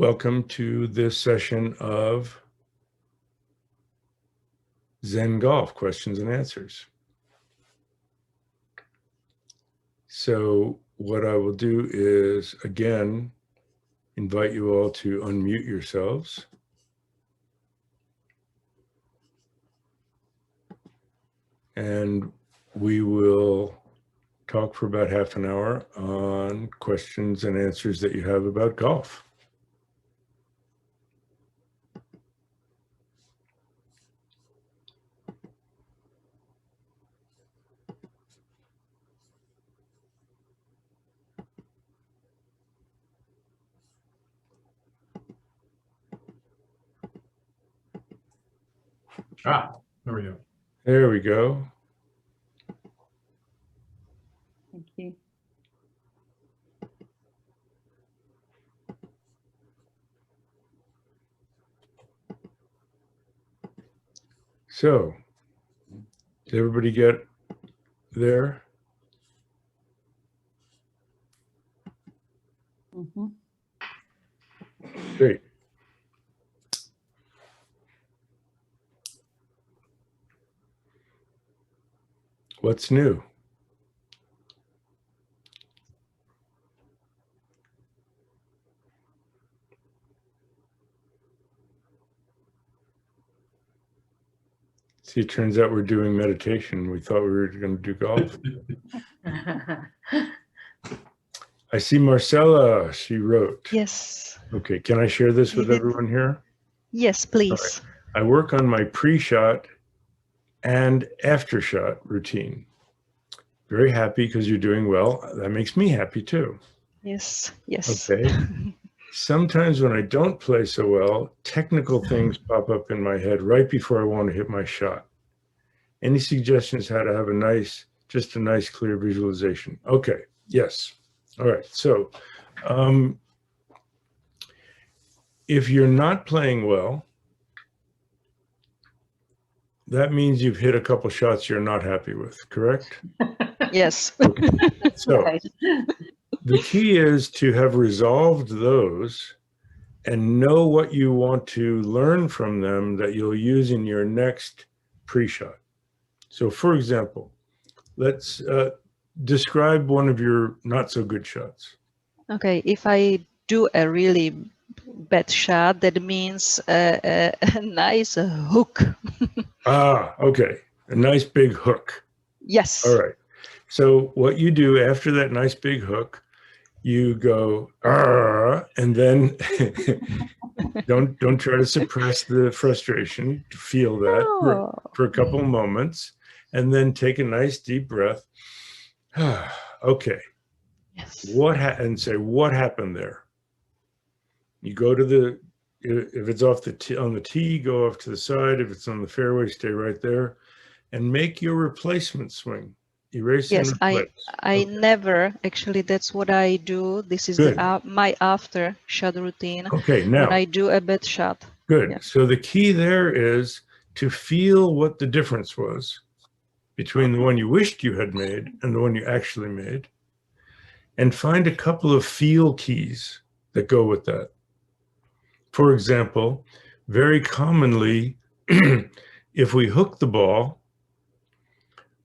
Welcome to this session of Zen Golf, questions and answers. So what I will do is, again, invite you all to unmute yourselves. And we will talk for about half an hour on questions and answers that you have about golf. There we go. There we go. Thank you. So, did everybody get there? Mm-hmm. Great. What's new? See, it turns out we're doing meditation. We thought we were going to do golf. I see Marcella, she wrote. Yes. Okay, can I share this with Did it- everyone here? Yes, please. I work on my pre-shot and after-shot routine. Very happy because you're doing well. That makes me happy too. Yes. Yes. Okay. Sometimes when I don't play so well, technical things pop up in my head right before I want to hit my shot. Any suggestions how to have a nice, just a nice clear visualization? Okay, yes. All right, so if you're not playing well, that means you've hit a couple shots you're not happy with, correct? Yes. Okay. So Right. the key is to have resolved those and know what you want to learn from them that you'll use in your next pre-shot. So for example, let's describe one of your not so good shots. Okay. If I do a really bad shot, that means a nice hook. Okay. A nice big hook. Yes. All right. So what you do after that nice big hook, you go, and then don't try to suppress the frustration. Feel that for a couple moments, and then take a nice deep breath. Okay. Yes. And say, what happened there? You go to the, if it's off the on the tee, go off to the side. If it's on the fairway, stay right there, and make your replacement swing. Erase Yes, and I replace. never, actually, that's what I do. This is Good. my after shot routine. Okay, now. When I do a bad shot. Good. Yeah. So the key there is to feel what the difference was between the one you wished you had made and the one you actually made, and find a couple of feel keys that go with that. For example, very commonly, if we hook the ball,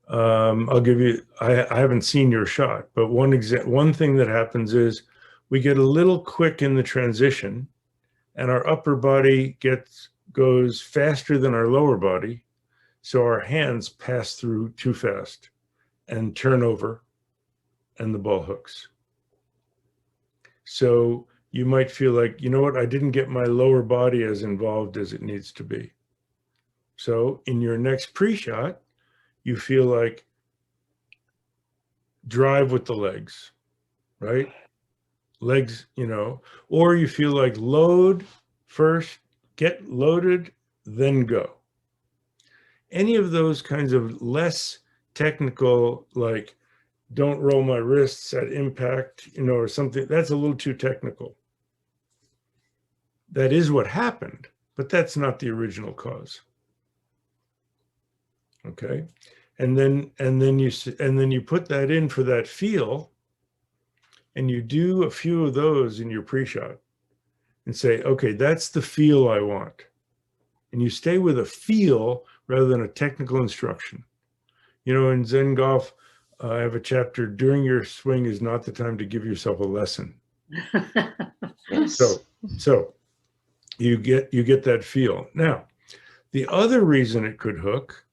I'll give you, I haven't seen your shot, but one thing that happens is we get a little quick in the transition and our upper body goes faster than our lower body. So our hands pass through too fast and turn over and the ball hooks. So you might feel like, you know what, I didn't get my lower body as involved as it needs to be. So in your next pre-shot, you feel like drive with the legs, right? Legs, or you feel like load first, get loaded, then go. Any of those kinds of less technical, like don't roll my wrists at impact, or something, that's a little too technical. That is what happened, but that's not the original cause. Okay. And then you put that in for that feel, and you do a few of those in your pre-shot. and say, okay, that's the feel I want. And you stay with a feel rather than a technical instruction. You know, in Zen Golf, I have a chapter, during your swing is not the time to give yourself a lesson. Yes. So you get that feel. Now, the other reason it could hook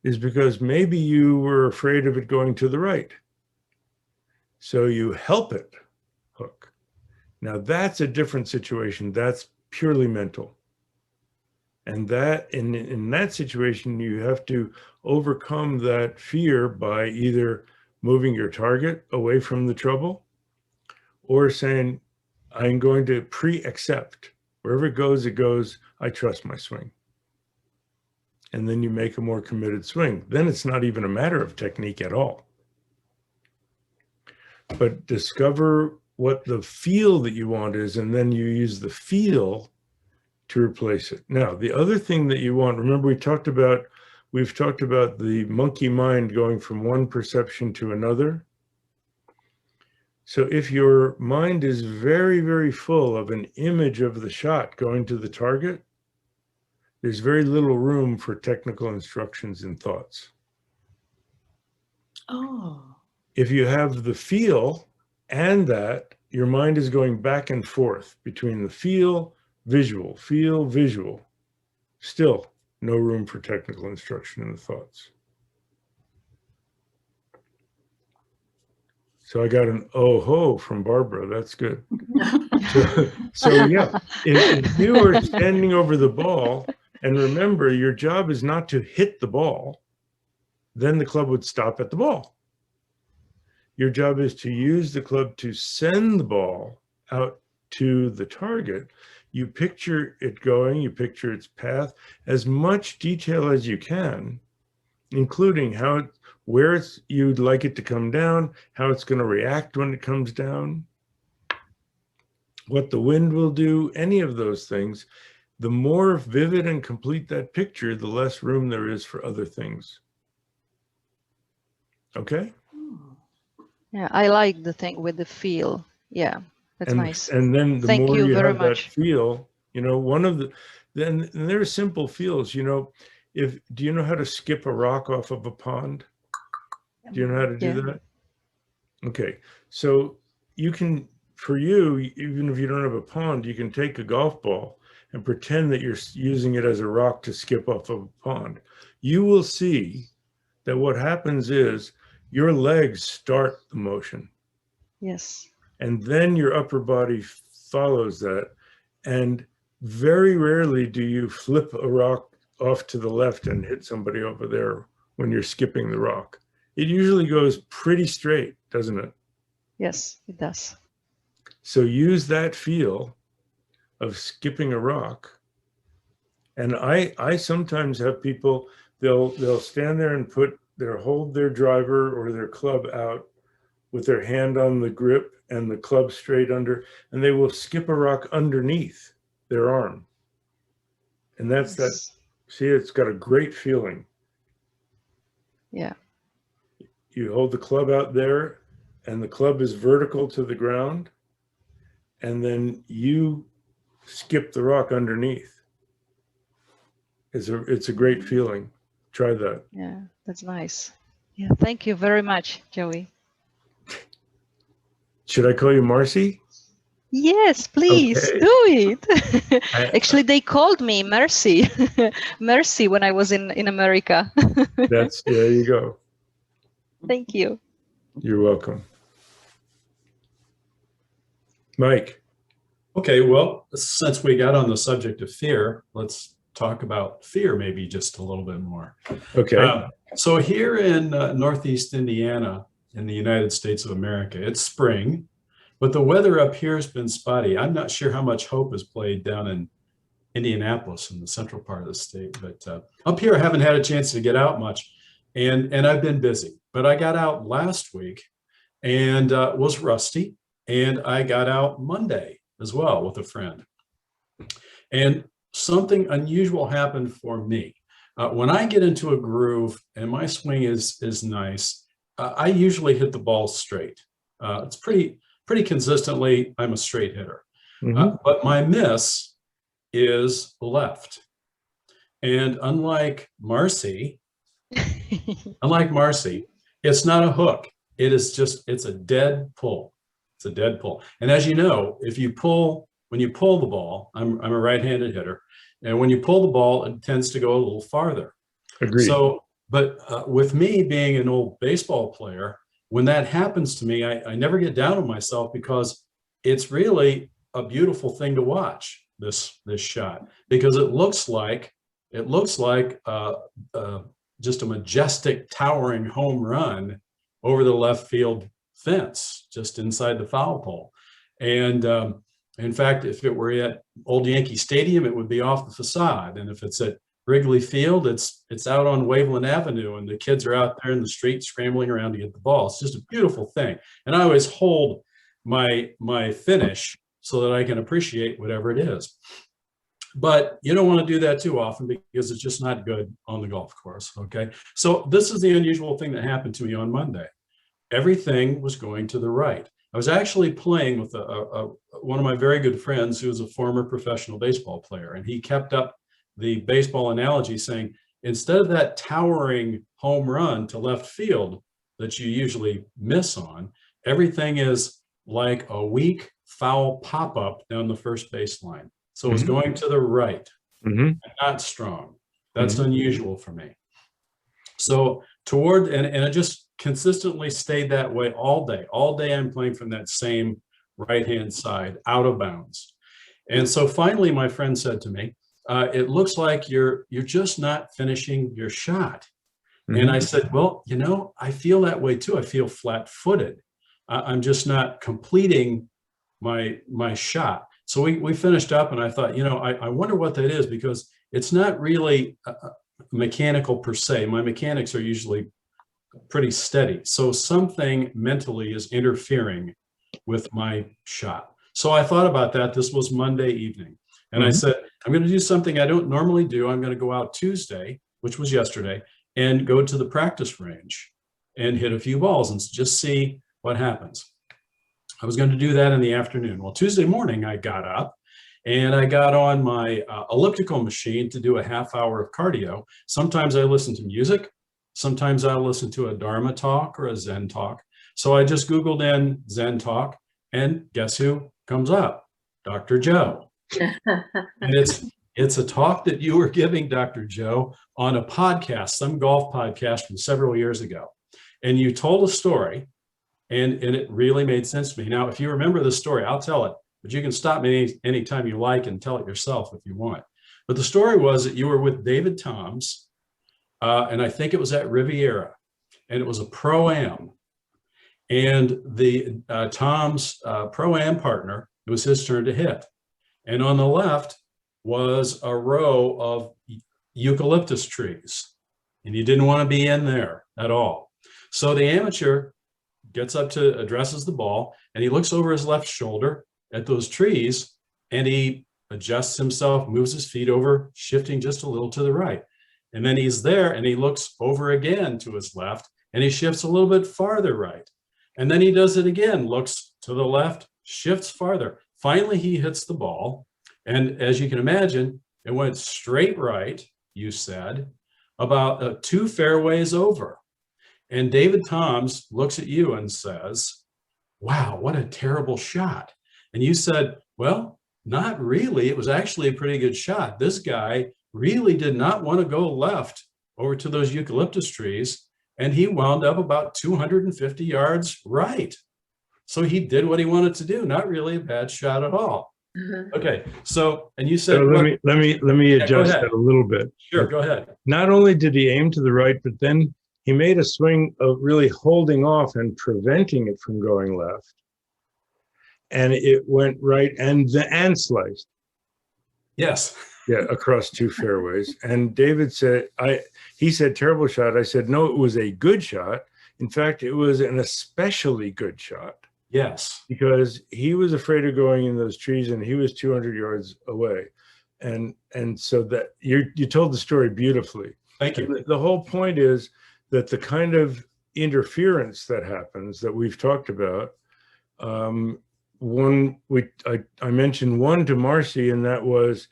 is because maybe you were afraid of it going to the right. So you help it hook. Now that's a different situation. That's purely mental. And that in that situation, you have to overcome that fear by either moving your target away from the trouble or saying, I'm going to pre-accept. Wherever it goes, I trust my swing. And then you make a more committed swing. Then it's not even a matter of technique at all. But discover what the feel that you want is, and then you use the feel to replace it. Now, the other thing that you want, remember we've talked about the monkey mind going from one perception to another. So if your mind is very, very full of an image of the shot going to the target, there's very little room for technical instructions and thoughts. Oh. If you have the feel and that, your mind is going back and forth between the feel, visual, still no room for technical instruction in the thoughts. So I got an oh ho from Barbara. That's good. So yeah, if you are standing over the ball, and remember, your job is not to hit the ball, then the club would stop at the ball. Your job is to use the club to send the ball out to the target. You picture it going, you picture its path, as much detail as you can, including where you'd like it to come down, how it's going to react when it comes down, what the wind will do, any of those things. The more vivid and complete that picture, the less room there is for other things. Okay? Yeah, I like the thing with the feel. Yeah, that's nice. And then the Thank more you you very have that much. feel, you know, then there are simple feels, you know, do you know how to skip a rock off of a pond? Do you know how to do that? Okay. So you can, for you, even if you don't have a pond, you can take a golf ball and pretend that you're using it as a rock to skip off of a pond. You will see that what happens is your legs start the motion. Yes. And then your upper body follows that. And very rarely do you flip a rock off to the left and hit somebody over there when you're skipping the rock. It usually goes pretty straight, doesn't it? Yes, it does. So use that feel of skipping a rock. And I sometimes have people, they'll stand there and hold their driver or their club out with their hand on the grip and the club straight under, and they will skip a rock underneath their arm. And that's that. See, it's got a great feeling. Yeah. You hold the club out there and the club is vertical to the ground, and then you skip the rock underneath. It's a great feeling. Try that. Yeah, that's nice. Yeah, thank you very much, Joey. Should I call you Marcy? Yes, please Okay. do it. Actually, they called me Mercy, Mercy when I was in America. There you go. Thank you. You're welcome. Mike. Okay, well, since we got on the subject of fear, let's talk about fear maybe just a little bit more. Okay. So here in Northeast Indiana, in the United States of America, it's spring, but the weather up here has been spotty. I'm not sure how much hope is played down in Indianapolis in the central part of the state, but up here I haven't had a chance to get out much, and I've been busy. But I got out last week and was rusty, and I got out Monday as well with a friend. And something unusual happened for me. When I get into a groove and my swing is nice, I usually hit the ball straight. It's pretty consistently, I'm a straight hitter. But my miss is left. And unlike Marcy, it's not a hook. It is just, it's a dead pull. It's a dead pull. And as you know, when you pull the ball, I'm a right-handed hitter. And when you pull the ball, it tends to go a little farther. Agreed. So, but with me being an old baseball player, when that happens to me, I never get down on myself, because it's really a beautiful thing to watch, this shot, because it looks like just a majestic, towering home run over the left field fence, just inside the foul pole. And in fact, if it were at Old Yankee Stadium, it would be off the facade. And if it's at Wrigley Field, it's out on Waveland Avenue, and the kids are out there in the street scrambling around to get the ball. It's just a beautiful thing. And I always hold my finish so that I can appreciate whatever it is. But you don't want to do that too often, because it's just not good on the golf course, okay? So this is the unusual thing that happened to me on Monday. Everything was going to the right. I was actually playing with one of my very good friends who was a former professional baseball player, and he kept up the baseball analogy, saying, instead of that towering home run to left field that you usually miss on, everything is like a weak foul pop-up down the first baseline. So it's going to the right, not strong. That's unusual for me. So and it just consistently stayed that way all day. All day I'm playing from that same right-hand side, out of bounds. And so finally my friend said to me, it looks like you're just not finishing your shot. And I said, well, you know, I feel that way too. I feel flat-footed. I'm just not completing my shot. So we finished up, and I thought, you know, I wonder what that is, because it's not really mechanical per se. My mechanics are usually pretty steady. So something mentally is interfering with my shot. So I thought about that. This was Monday evening. And I said, I'm going to do something I don't normally do. I'm going to go out Tuesday, which was yesterday, and go to the practice range and hit a few balls and just see what happens. I was going to do that in the afternoon. Well, Tuesday morning, I got up and I got on my elliptical machine to do a half hour of cardio. Sometimes I listen to music. Sometimes I listen to a Dharma talk or a Zen talk. So I just Googled in Zen talk, and guess who comes up? Dr. Joe. And it's a talk that you were giving, Dr. Joe, on a podcast, some golf podcast from several years ago. And you told a story, and it really made sense to me. Now, if you remember the story, I'll tell it, but you can stop me anytime you like and tell it yourself if you want. But the story was that you were with David Toms, and I think it was at Riviera, and it was a Pro-Am. And the Tom's Pro-Am partner, it was his turn to hit. And on the left was a row of eucalyptus trees, and you didn't want to be in there at all. So the amateur gets up to addresses the ball, and he looks over his left shoulder at those trees, and he adjusts himself, moves his feet over, shifting just a little to the right. And then he's there, and he looks over again to his left, and he shifts a little bit farther right. And then he does it again, looks to the left, shifts farther. Finally, he hits the ball. And as you can imagine, it went straight right, you said, about 2 fairways over. And David Toms looks at you and says, wow, what a terrible shot. And you said, well, not really. It was actually a pretty good shot. This guy really did not want to go left over to those eucalyptus trees, and he wound up about 250 yards right. So he did what he wanted to do. Not really a bad shot at all. Okay, so, and you said, so let me adjust that a little bit. Sure, go ahead. Not only did he aim to the right, but then he made a swing of really holding off and preventing it from going left. And it went right and sliced. Yes. Yeah, across 2 fairways. And David said, he said, terrible shot. I said, no, it was a good shot. In fact, it was an especially good shot. Yes. Because he was afraid of going in those trees, and he was 200 yards away. And so that you told the story beautifully. Thank you. The whole point is that the kind of interference that happens that we've talked about, I mentioned one to Marcy, and that was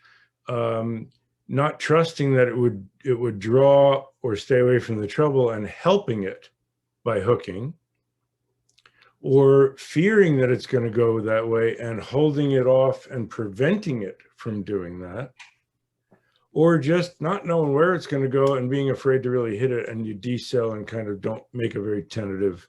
not trusting that it would draw or stay away from the trouble and helping it by hooking, or fearing that it's going to go that way and holding it off and preventing it from doing that, or just not knowing where it's going to go and being afraid to really hit it, and you decel and kind of don't make a very tentative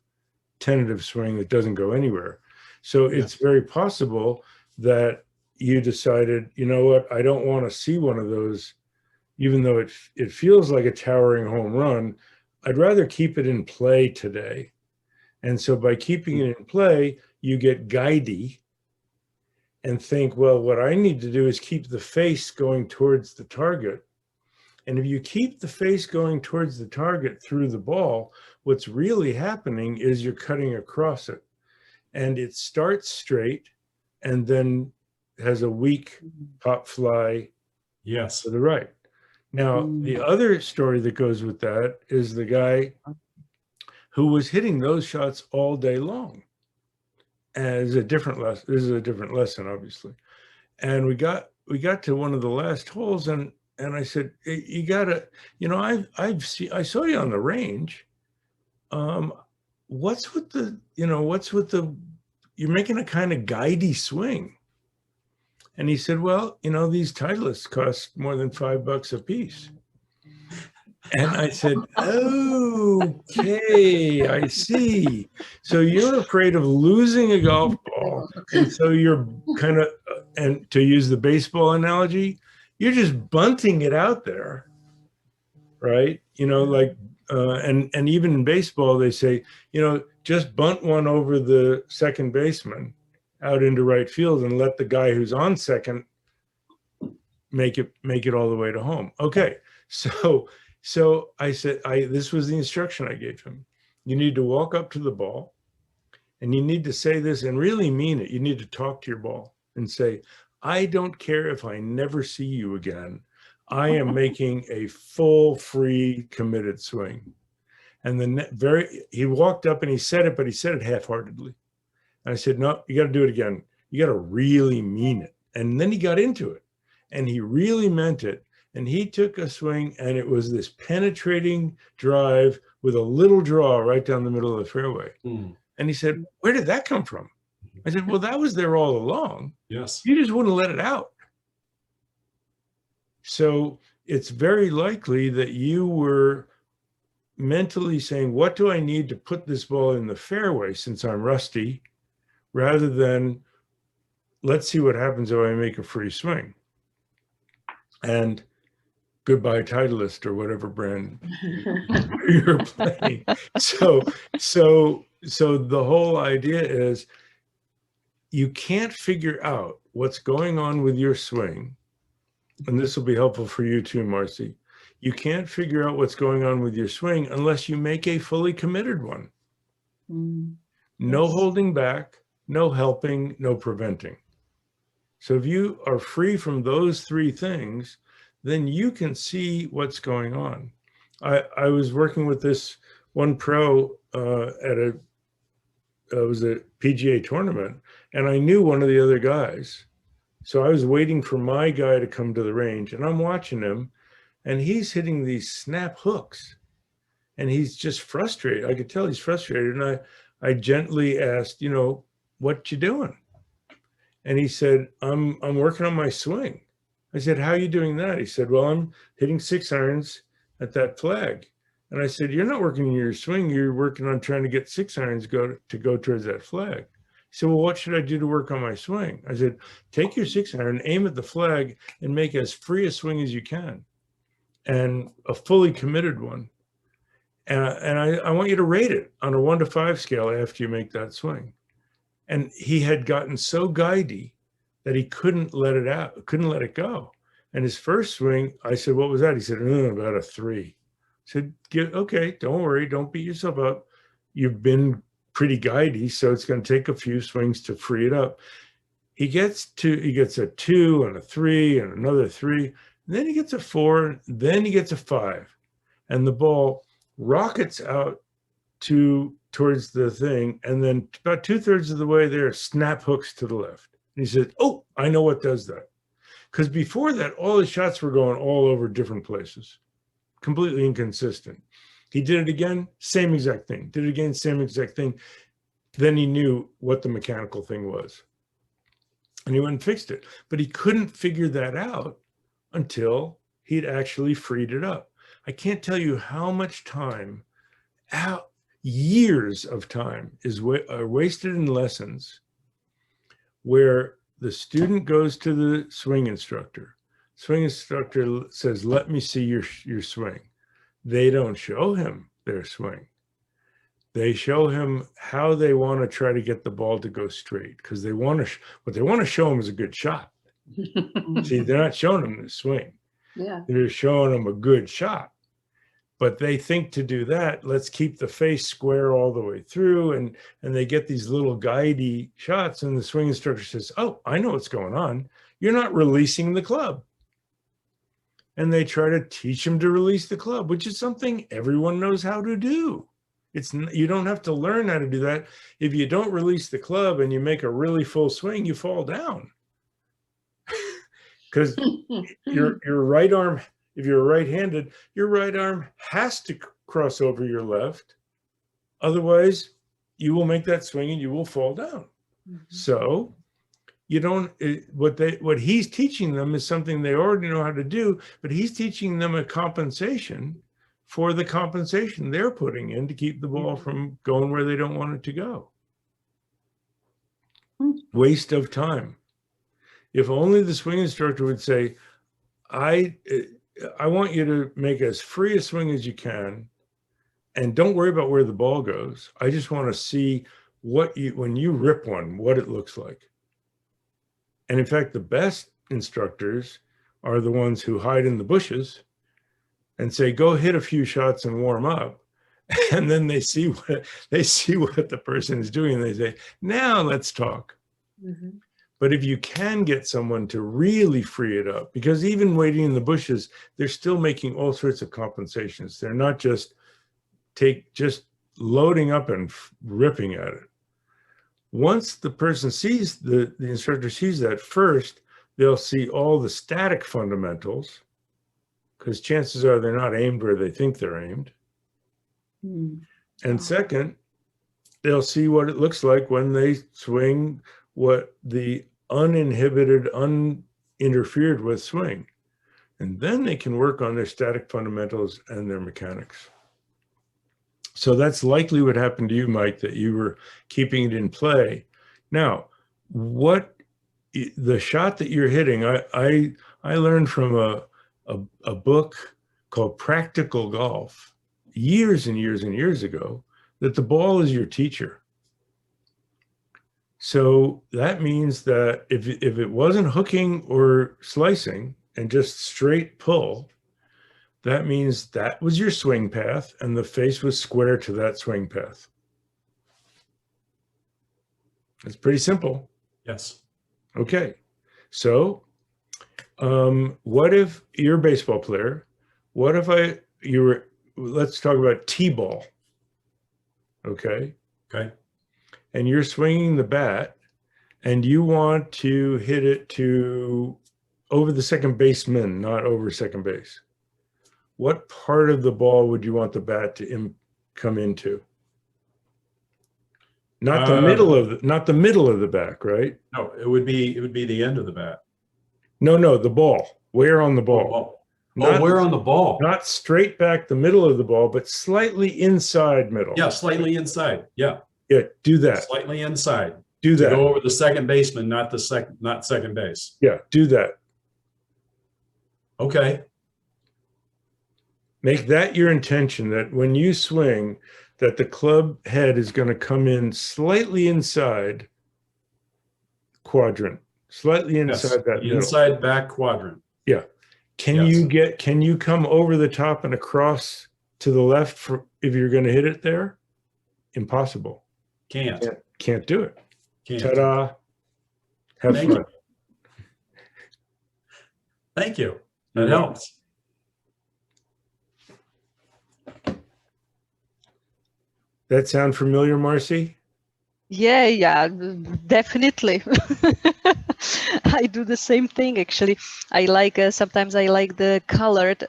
swing that doesn't go anywhere. So it's very possible that you decided, you know what, I don't want to see one of those, even though it feels like a towering home run. I'd rather keep it in play today. And so by keeping it in play, you get guidey and think, well, what I need to do is keep the face going towards the target. And if you keep the face going towards the target through the ball, what's really happening is you're cutting across it. And it starts straight and then has a weak pop fly to the right. Now, the other story that goes with that is the guy who was hitting those shots all day long. As a different lesson. This is a different lesson, obviously. And we got to one of the last holes, and I said, hey, you gotta, you know, I saw you on the range. What's with the, you're making a kind of guidey swing. And he said, well, you know, these Titleists cost more than $5 a piece. And I said, okay, I see. So you're afraid of losing a golf ball. And so you're kind of, and to use the baseball analogy, you're just bunting it out there, right? You know, like, and even in baseball, they say, you know, just bunt one over the second baseman out into right field and let the guy who's on second make it all the way to home. Okay, so I said, this was the instruction I gave him. You need to walk up to the ball and you need to say this and really mean it. You need to talk to your ball and say, I don't care if I never see you again. I am making a full, free, committed swing. And then he walked up and he said it, but he said it half-heartedly. And I said, no, you got to do it again. You got to really mean it. And then he got into it and he really meant it. And he took a swing and it was this penetrating drive with a little draw right down the middle of the fairway. And he said, where did that come from? I said, well, that was there all along. Yes. You just wouldn't let it out. So it's very likely that you were mentally saying, what do I need to put this ball in the fairway since I'm rusty, rather than let's see what happens if I make a free swing. And goodbye Titleist or whatever brand you're playing. So the whole idea is you can't figure out what's going on with your swing. And this will be helpful for you too, Marcy. You can't figure out what's going on with your swing unless you make a fully committed one. No holding back, no helping, no preventing. So if you are free from those three things, then you can see what's going on. I was working with this one pro at it was a PGA tournament, and I knew one of the other guys. So I was waiting for my guy to come to the range, and I'm watching him, and he's hitting these snap hooks, and he's just frustrated. I could tell he's frustrated, and I gently asked, you know, what you doing? And he said, I'm working on my swing. I said, how are you doing that? He said, well, I'm hitting 6 irons at that flag. And I said, you're not working on your swing. You're working on trying to get 6 irons to go towards that flag. He said, well, what should I do to work on my swing? I said, take your 6 iron, aim at the flag, and make as free a swing as you can, and a fully committed one. And I want you to rate it on a 1 to 5 scale after you make that swing. And he had gotten so guidey that he couldn't let it out, couldn't let it go. And his first swing, I said, what was that? He said, about a 3. I said, okay, don't worry, don't beat yourself up. You've been pretty guidey, so it's going to take a few swings to free it up. He gets a 2 and a 3 and another 3. And then he gets a 4, then he gets a 5. And the ball rockets out towards the thing, and then about 2/3 of the way there, snap hooks to the left. And he said, "Oh, I know what does that." Because before that, all his shots were going all over different places, completely inconsistent. He did it again, same exact thing. Did it again, same exact thing. Then he knew what the mechanical thing was. And he went and fixed it. But he couldn't figure that out until he'd actually freed it up. I can't tell you how much time, years of time is wasted in lessons where the student goes to the swing instructor. Swing instructor says, "Let me see your swing." They don't show him their swing. They show him how they want to try to get the ball to go straight, because they want to. What they want to show him is a good shot. See, they're not showing him the swing. Yeah. They're showing him a good shot. But they think to do that, let's keep the face square all the way through, and they get these little guidey shots, and the swing instructor says, "Oh, I know what's going on. You're not releasing the club." And they try to teach him to release the club, which is something everyone knows how to do. You don't have to learn how to do that. If you don't release the club and you make a really full swing, you fall down. Because your right arm, if you're right-handed, your right arm has to cross over your left. Otherwise, you will make that swing and you will fall down. So you don't, what he's teaching them is something they already know how to do, but he's teaching them a compensation for the compensation they're putting in to keep the ball from going where they don't want it to go. Waste of time. If only the swing instructor would say, I want you to make as free a swing as you can, and don't worry about where the ball goes. I just want to see when you rip one, what it looks like. And in fact, the best instructors are the ones who hide in the bushes and say, "Go hit a few shots and warm up." And then they see what the person is doing, and they say, "Now let's talk." But if you can get someone to really free it up, because even waiting in the bushes, they're still making all sorts of compensations. They're not just loading up and ripping at it. Once the person sees, the instructor sees that, first, they'll see all the static fundamentals, because chances are they're not aimed where they think they're aimed. And second, they'll see what it looks like when they swing what the uninhibited, uninterfered with swing. And then they can work on their static fundamentals and their mechanics. So that's likely what happened to you, Mike, that you were keeping it in play. Now, the shot that you're hitting, I learned from a book called Practical Golf years and years and years ago, that the ball is your teacher. So that means that if it wasn't hooking or slicing and just straight pull, that means that was your swing path and the face was square to that swing path. It's pretty simple. Yes. Okay. So what if you're a baseball player? What if let's talk about T-ball. Okay. Okay. And you're swinging the bat and you want to hit it to over the second baseman, not over second base. What part of the ball would you want the bat to come into? Not the middle of the back, right? No, it would be the end of the bat. No, the ball. Where on the ball? Where on the ball? Not straight back the middle of the ball, but slightly inside middle. Yeah, slightly inside. Yeah. Yeah, do that. Slightly inside. Do that. Go over the second baseman, not second base. Yeah, do that. Okay. Make that your intention, that when you swing, that the club head is going to come in slightly inside quadrant, slightly inside that middle. Inside back quadrant. Yeah. Can you come over the top and across to the left if you're going to hit it there? Impossible. Can't do it. Ta-da. Have fun. Thank you. That helps. That sound familiar, Marcy? Yeah, definitely. I do the same thing actually. I like sometimes I like the colored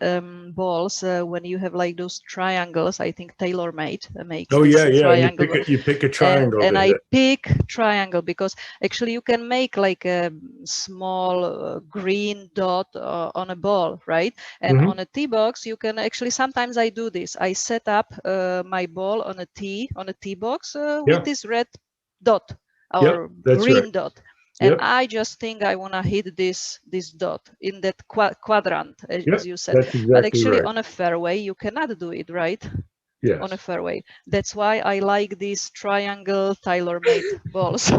balls when you have like those triangles. I think TaylorMade makes Oh this yeah, yeah. And triangle. you pick a triangle And to I hit. pick triangle because actually you can make like a small green dot on a ball, right? And Mhm. on a tee box, you can actually, sometimes I do this. I set up my ball on a tee box with Yeah. this red dot Yep. or That's right. green dot. And Yep. I just think I want to hit this dot in that quadrant, Yep. as you said. That's But exactly actually, right. on a fairway, you cannot do it, right? On a Yes. fairway. That's why I like these triangle tailor-made balls.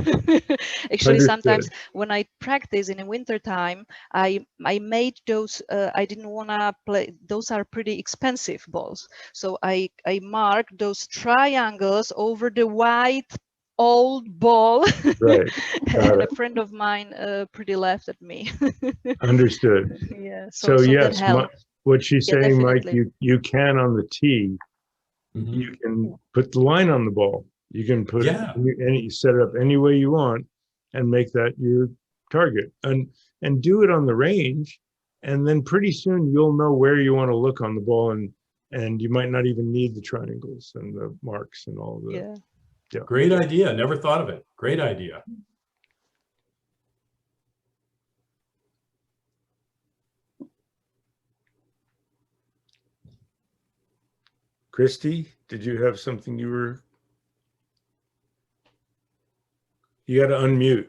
Actually, sometimes Understood. when I practice in the winter time, I made those. I didn't want to play. Those are pretty expensive balls, so I mark those triangles over the white old ball. Right. Got And a it. friend of mine pretty laughed at me. Understood. Yeah, So so that yes, helped. what she's Yeah, saying, Mike, definitely. you can on the tee, Mhm. you can put the line on the ball. You can put it Yeah. you set it up any way you want and make that your target. And do it on the range, and then pretty soon you'll know where you want to look on the ball, and you might not even need the triangles and the marks and all the. Yeah. Yeah. Great idea. Never thought of it. Great idea. Christy, did you have something you got to unmute?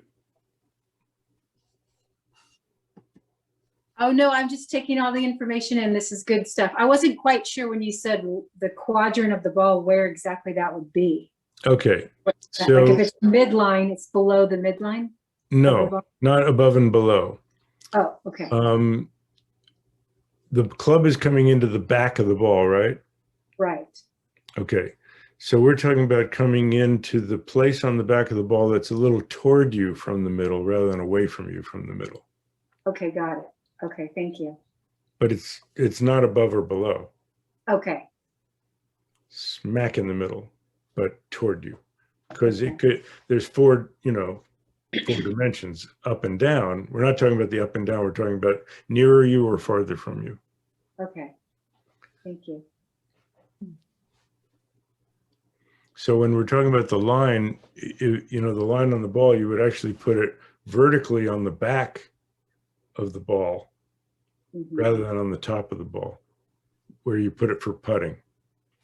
Oh, no, I'm just taking all the information in. This is good stuff. I wasn't quite sure when you said the quadrant of the ball, where exactly that would be. Okay. Like So if it's midline, it's below the midline? of the no, ball? not above and below. Oh, okay. The club is coming into the back of the ball, right? Right. Okay. So we're talking about coming into the place on the back of the ball that's a little toward you from the middle rather than away from you from the middle. Okay, got it. Okay, thank you. But it's not above or below. Okay. Smack in the middle, but toward you. Because Okay. there's four dimensions, up and down. We're not talking about the up and down, we're talking about nearer you or farther from you. Okay. Thank you. So when we're talking about the line, the line on the ball, you would actually put it vertically on the back of the ball Mhm. rather than on the top of the ball, where you put it for putting.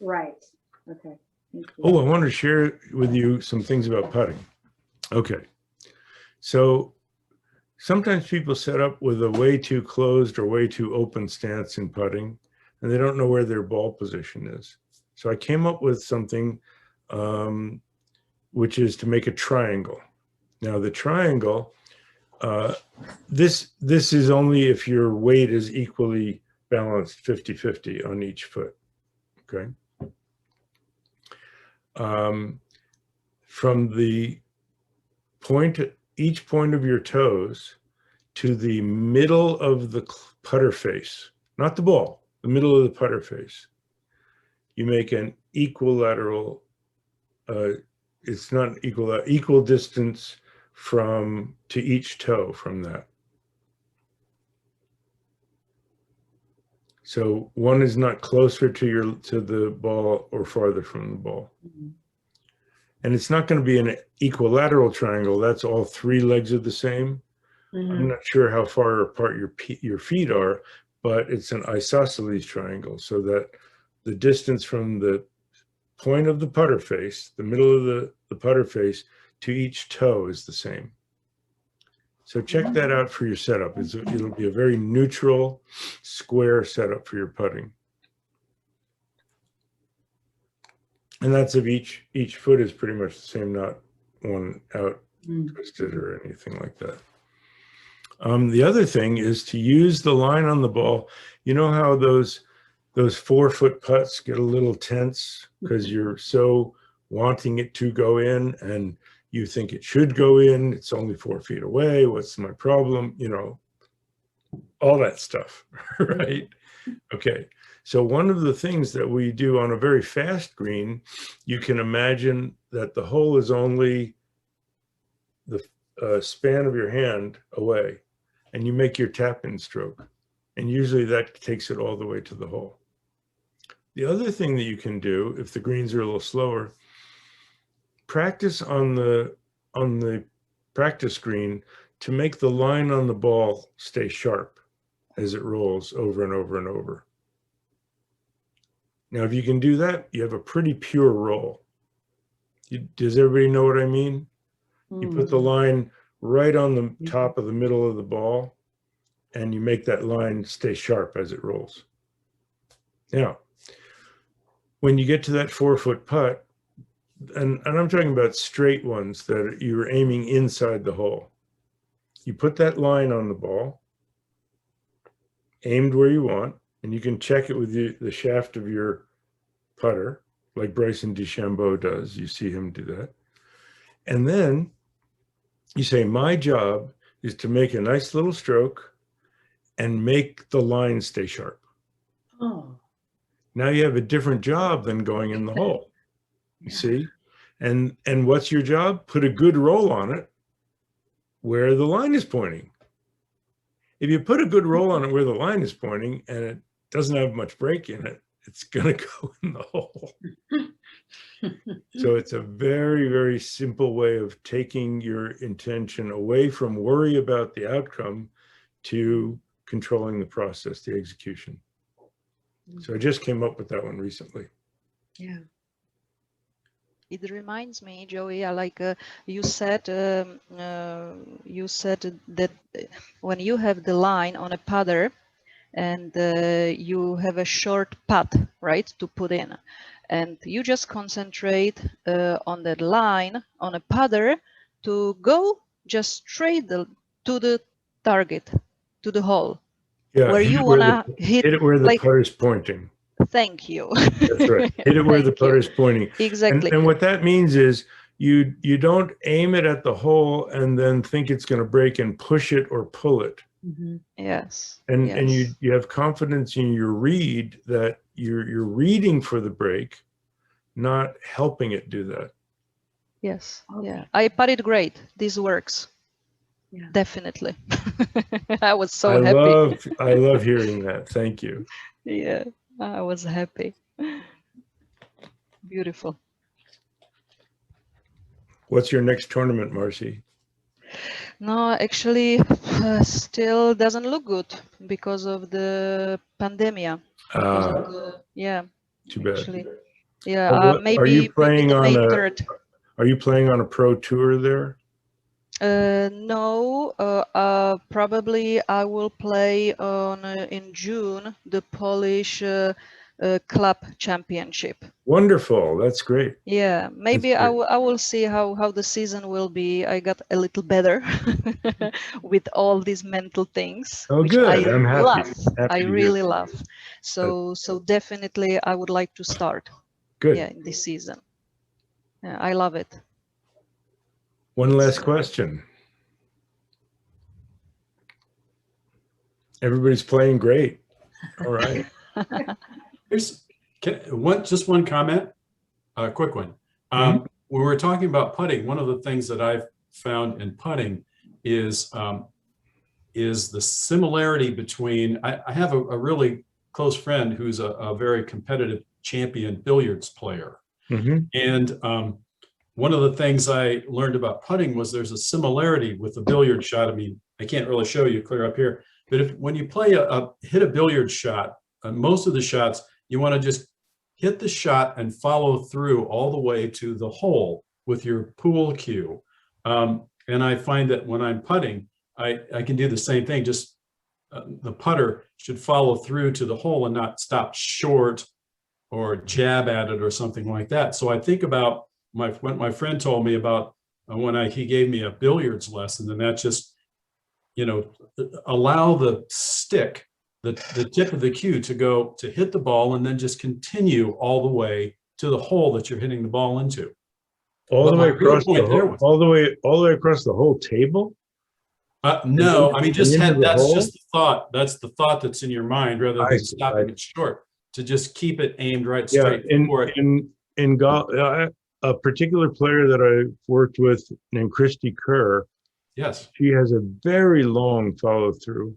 Right. Okay. Thank you. Oh, I want to share with you some things about putting. Okay. So sometimes people set up with a way too closed or way too open stance in putting, and they don't know where their ball position is. So I came up with something which is to make a triangle. Now the triangle, this is only if your weight is equally balanced 50-50 on each foot, okay? From the each point of your toes to the middle of the putter face, not the ball, the middle of the putter face, you make an equilateral, it's not equal distance to each toe from that. So one is not closer to the ball or farther from the ball. Mhm. And it's not going to be an equilateral triangle. That's all three legs are the same. Mhm. I'm not sure how far apart your feet are, but it's an isosceles triangle, so that the distance from the point of the putter face, the middle of the putter face, to each toe is the same. So check that out for your setup. It'll be a very neutral, square setup for your putting. And that's if each foot is pretty much the same, not one out twisted or anything like that. The other thing is to use the line on the ball. You know how those 4-foot putts get a little tense because you're so wanting it to go in and you think it should go in. It's only 4 feet away. What's my problem? All that stuff, right? Okay. So one of the things that we do on a very fast green, you can imagine that the hole is only the span of your hand away, and you make your tap-in stroke. And usually that takes it all the way to the hole. The other thing that you can do, if the greens are a little slower, practice on the practice green to make the line on the ball stay sharp as it rolls over and over and over. Now, if you can do that, you have a pretty pure roll. Does everybody know what I mean? You put the line right on the top of the middle of the ball, and you make that line stay sharp as it rolls. Now, when you get to that 4-foot putt, and I'm talking about straight ones that you're aiming inside the hole, you put that line on the ball, aimed where you want, and you can check it with the shaft of your putter, like Bryson DeChambeau does. You see him do that. And then you say, my job is to make a nice little stroke and make the line stay sharp. Oh. Now you have a different job than going in the hole. You see? And what's your job? Put a good roll on it where the line is pointing. If you put a good roll on it where the line is pointing and it doesn't have much break in it, it's going to go in the hole. So it's a very, very simple way of taking your intention away from worry about the outcome to controlling the process, the execution. So I just came up with that one recently. Yeah. It reminds me, Joey, like you said that when you have the line on a putter and you have a short putt, right, to put in, and you just concentrate on that line on a putter to go just straight to the target, to the hole. Yeah, where you wanna hit it where the like, putter's pointing. Thank you. That's right. Hit it where the putter's pointing. Exactly. And what that means is you don't aim it at the hole and then think it's going to break and push it or pull it. Yes. And yes. and you have confidence in your read that you're reading for the break, not helping it do that. Yes. Okay. Yeah. I putted great. This works. Yeah. Definitely. I was so happy. I love hearing that. Thank you. Yeah. I was happy. Beautiful. What's your next tournament, Marcy? No, actually, still doesn't look good because of the pandemic. Because of the, yeah. Too bad. Actually, yeah. Well, Maybe. Are you playing maybe the on May 3rd. Are you playing on a pro tour there? No, probably I will play on in June the Polish club championship. Wonderful. That's great. Yeah, maybe That's great. I will see how the season will be. I got a little better with all these mental things, Oh, which good. I I'm happy. love. Happy I to hear really that. love. So definitely I would like to start. Good. Yeah, in this season. Yeah, I love it. One last question. Everybody's playing great. All right. Here's just one comment, a quick one. When we're talking about putting, one of the things that I've found in putting is the similarity between, I have a really close friend who's a very competitive champion billiards player. And one of the things I learned about putting was there's a similarity with the billiard shot. I mean, I can't really show you clear up here, but when you play hit a billiard shot, most of the shots, you want to just hit the shot and follow through all the way to the hole with your pool cue. And I find that when I'm putting, I can do the same thing. Just the putter should follow through to the hole and not stop short or jab at it or something like that. So I think about what my friend told me about when he gave me a billiards lesson, and that's just, allow the stick, the tip of the cue to hit the ball and then just continue all the way to the hole that you're hitting the ball into. All the way across the hole, all the way across the whole table? No, I mean, that's hole? just the thought. That's the thought that's in your mind rather than stopping it short. to just keep it aimed right Yeah, straight for it. in golf, a particular player that I worked with named Christy Kerr, Yes, she has a very long follow through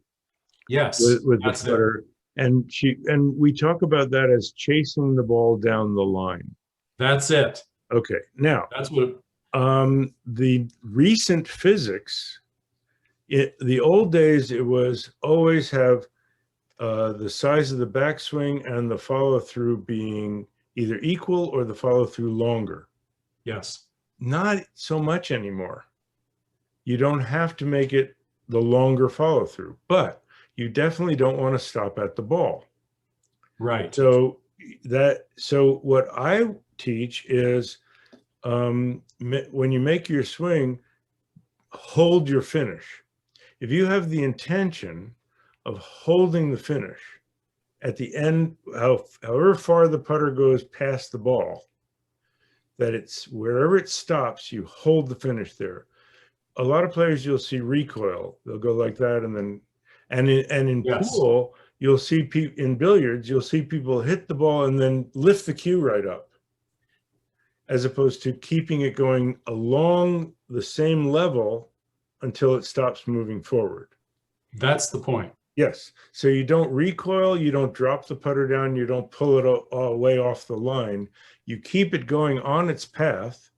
yes, with the that's it. putter, and we talk about that as chasing the ball down the line. That's it. Okay, now That's what. the recent physics, the old days, it was always have the size of the backswing and the follow through being either equal or the follow through longer. Yes. Not so much anymore. You don't have to make it the longer follow through, but you definitely don't want to stop at the ball. Right. So what I teach is when you make your swing, hold your finish. If you have the intention of holding the finish at the end, however far the putter goes past the ball, that it's wherever it stops, you hold the finish there. A lot of players you'll see recoil. They'll go like that, and then in Yes. pool, you'll see in billiards, you'll see people hit the ball and then lift the cue right up, as opposed to keeping it going along the same level until it stops moving forward. That's the point. Yes. So you don't recoil, you don't drop the putter down, you don't pull it all way off the line. You keep it going on its path,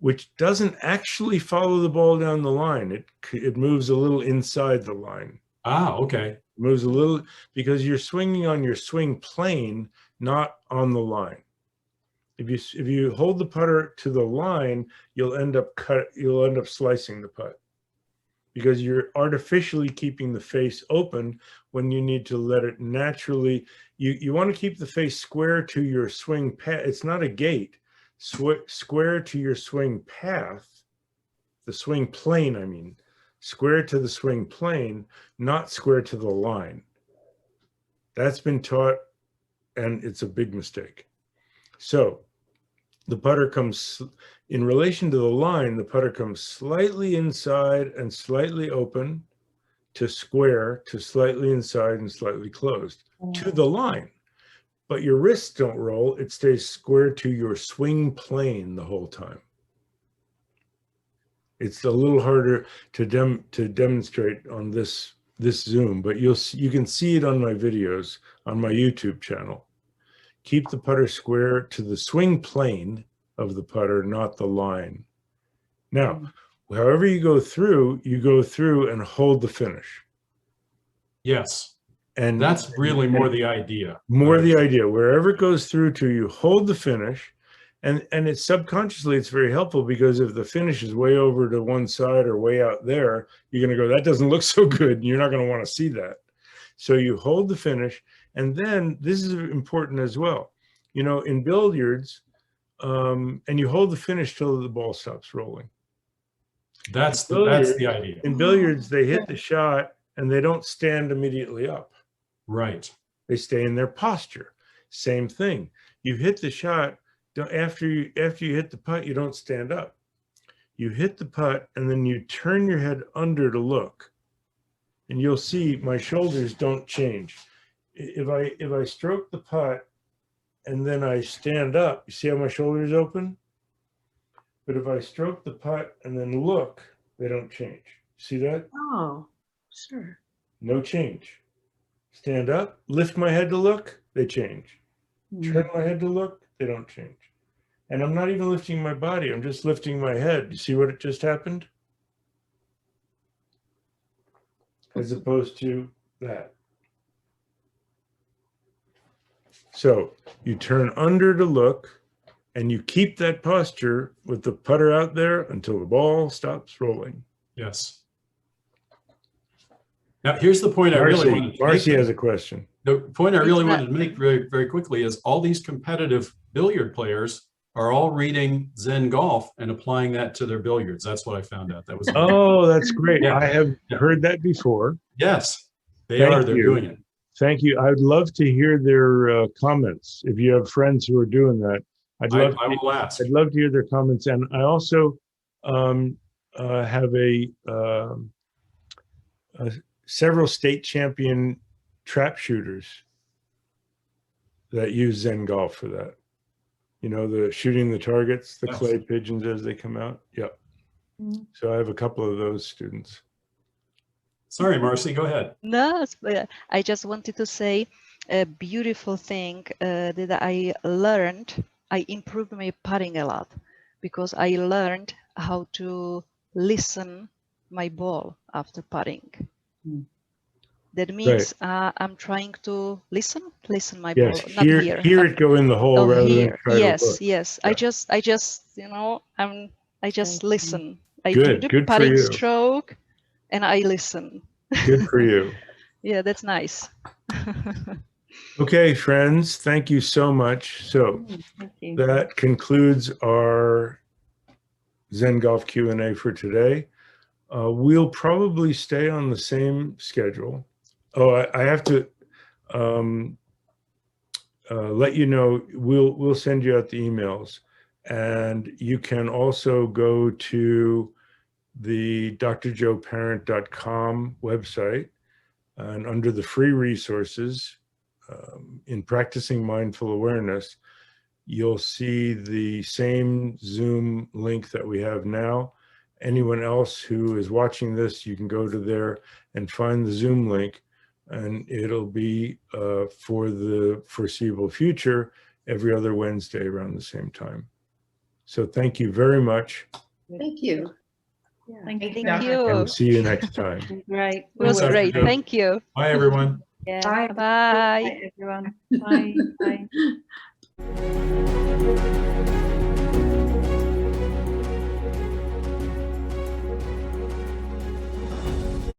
which doesn't actually follow the ball down the line. It moves a little inside the line. Ah, okay. It moves a little because you're swinging on your swing plane, not on the line. If you hold the putter to the line, you'll end up slicing the putt, because you're artificially keeping the face open when you need to let it naturally. You want to keep the face square to your swing path. It's not a gate. Square to your swing path, the swing plane, I mean, square to the swing plane, not square to the line. That's been taught, and it's a big mistake. So the putter comes, in relation to the line, the putter comes slightly inside and slightly open to square to slightly inside and slightly closed to the line. But your wrists don't roll. It stays square to your swing plane the whole time. It's a little harder to demonstrate on this Zoom, but you can see it on my videos on my YouTube channel. Keep the putter square to the swing plane of the putter, not the line. Now, however you go through and hold the finish. Yes. And that's really more the idea. More the idea. Wherever it goes through to, you hold the finish. And it's subconsciously, it's very helpful, because if the finish is way over to one side or way out there, you're going to go, that doesn't look so good. And you're not going to want to see that. So you hold the finish. And then this is important as well. You know, in billiards, and you hold the finish till the ball stops rolling. That's the idea. In billiards, they hit the shot and they don't stand immediately up. Right. They stay in their posture. Same thing. You hit the shot. After you hit the putt, you don't stand up. You hit the putt and then you turn your head under to look. And you'll see my shoulders don't change. If I stroke the putt and then I stand up, you see how my shoulders open? But if I stroke the putt and then look, they don't change. See that? Oh, sure. No change. Stand up, lift my head to look, they change. Turn my head to look, they don't change. And I'm not even lifting my body, I'm just lifting my head. You see what just happened? As opposed to that. So you turn under to look, and you keep that posture with the putter out there until the ball stops rolling. Yes. Now, here's the point I really wanted to make. Marcy has a question. The point I really wanted to make very, very quickly is all these competitive billiard players are all reading Zen Golf and applying that to their billiards. That's what I found out. That was Oh, that's great. Yeah. I have heard that before. Yes, they're Thank you. doing it. Thank you. I'd love to hear their comments. If you have friends who are doing that, I will ask. I'd love to hear their comments. And I also have several state champion trap shooters that use Zen Golf for that. You know, the shooting the targets, the Yes. clay pigeons as they come out. Yep. Mhm. So I have a couple of those students. Sorry, Marcy, go ahead. No, I just wanted to say a beautiful thing that I learned. I improved my putting a lot because I learned how to listen my ball after putting. Mm. That means I'm trying to listen my Yes, ball, not hear hear. it go in the hole Oh, rather here, than try to look. yes. Yeah. I just, you know, I just Right. listen. I do Good, the good for putting you. stroke, and I listen. Good for you. Yeah, that's nice. Okay, friends, thank you so much. So Thank you. that concludes our Zen Golf Q&A for today. We'll probably stay on the same schedule. Oh, I have to let you know, we'll send you out the emails, and you can also go to the drjoeparent.com website, and under the free resources, in practicing mindful awareness, you'll see the same Zoom link that we have now. Anyone else who is watching this, you can go to there and find the Zoom link, and it'll be for the foreseeable future every other Wednesday around the same time. So thank you very much, Thank you. Yeah. Thank you. Thank and you. we'll see you next time. Great. It was Thanks, Dr. great. Joe. Thank you. Bye, everyone. Yeah. Bye. Bye. Bye, everyone. Bye. Bye.